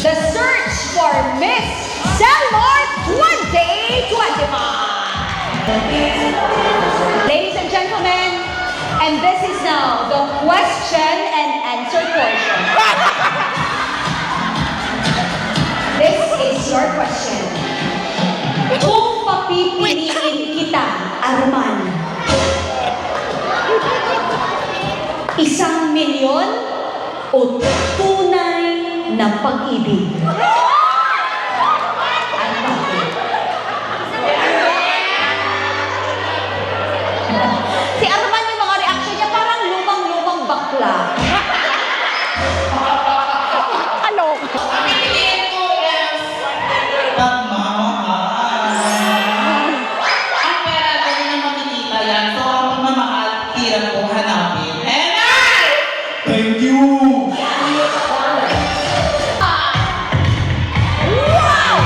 The search for Miss Selmart 2025. Ladies and gentlemen, and this is now the question and answer portion. This is your question. Kung papipiliin kita, Arman, 1,000,000 o tunay na pag-ibig? Ano ba? Si Arman, yung mga reaction niya parang lumang-lumang bakla. Ano? Pagmamahal. Ang pera ko rin ang makikita yan. So, ang pagmamahal, hirap kong hanapin. And thank you! Wow!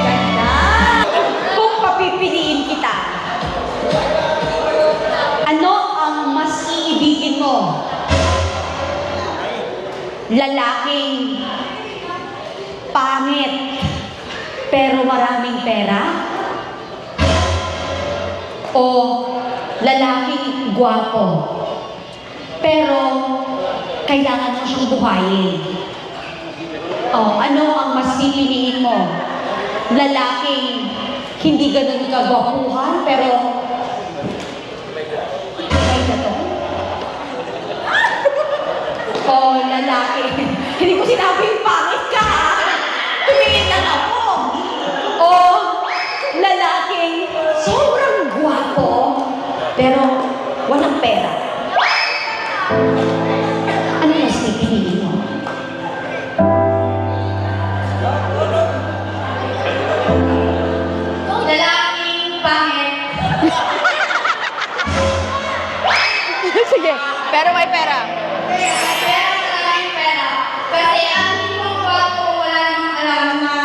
Ganda! Kung papipiliin kita, ano ang mas iibigin mo? Lalaking pangit pero maraming pera? O lalaking gwapo pero kailangan mo siyang buhayin? O ano ang mas pipiliin mo? Lalaking hindi ganun kagwapuhan pero may gato? O lalaki, hindi ko sinabing pangit ka ha? Tumingin lang ako. O lalaking sobrang gwapo pero walang pera. Ano mas pipiliin mo? Lalaking pangit. Sige, pero may pera. Lalaking pera. Kasi ang hindi mo gwapo, wala namang alam na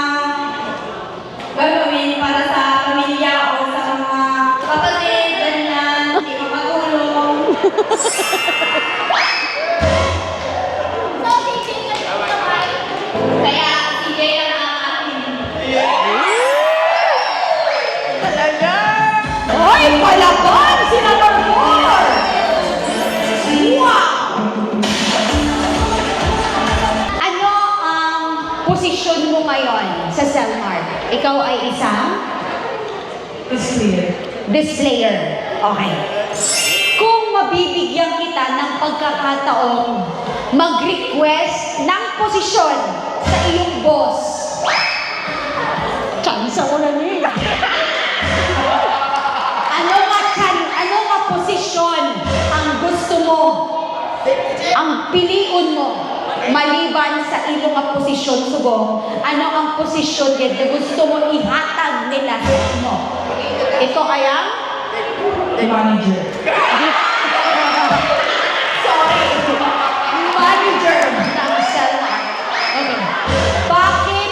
gagawin para sa pamilya o sa mga kapatid, ganyan, hindi makatulong. Kaya si Jay ang akin. Talaga? Hoy, palaban! Senador Moore! Wow! Ano ang posisyon mo ngayon sa Selmart? Ikaw ay isang displayer. Okay. Kung mabibigyan kita ng pagkakataong mag-request ng posisyon sa iyong boss, chance ako na niya. Ano nga posisyon ang gusto mo, ang piliun mo, maliban sa iyong nga posisyon sugo, ano ang posisyon yan na gusto mo ihatag nila sa mo? Ito ay ang Manager. sorry, manager ng Selmart. Okay.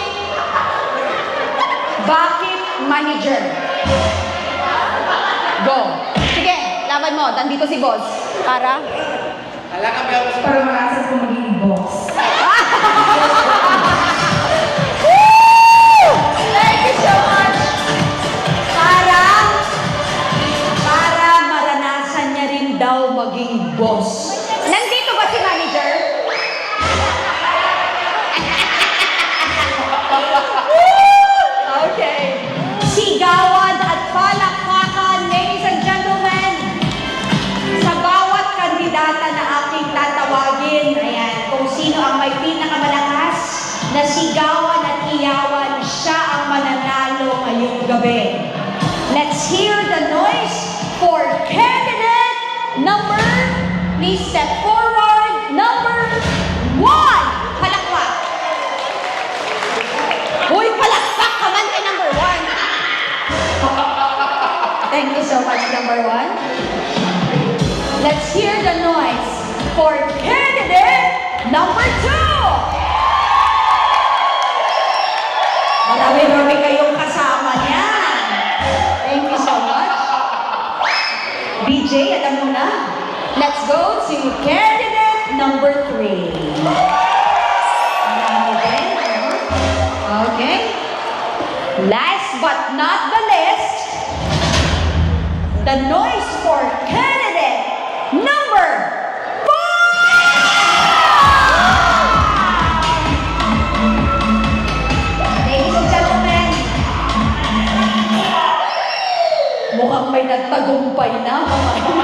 Bakit manager? Go. Sige, laban mo. Nandito si boss. Para? Para malasan ko maging boss. Thank you so much. Para maranasan niya rin daw maging boss. Nandito ba si manager? Okay. Sigawan at palakpakan, ladies and gentlemen, sa bawat kandidata na aking tatawagin. Ayan, kung sino ang may pinakamalakas na sigawan at iyawan, siya ang mananalo ngayong gabi. Let's hear the noise for candidate number, please step forward, number 1. Palakpak. Uy, palakpak ka man kay number 1. Thank you so much, number 1. Let's hear the noise for candidate number 2. Marami-rami kayong kasama niyan. Thank you so much. BJ, alam mo na. Let's go to candidate number 3. the noise for candidate number 4! Ladies and gentlemen, mukhang may nagtagumpay na mga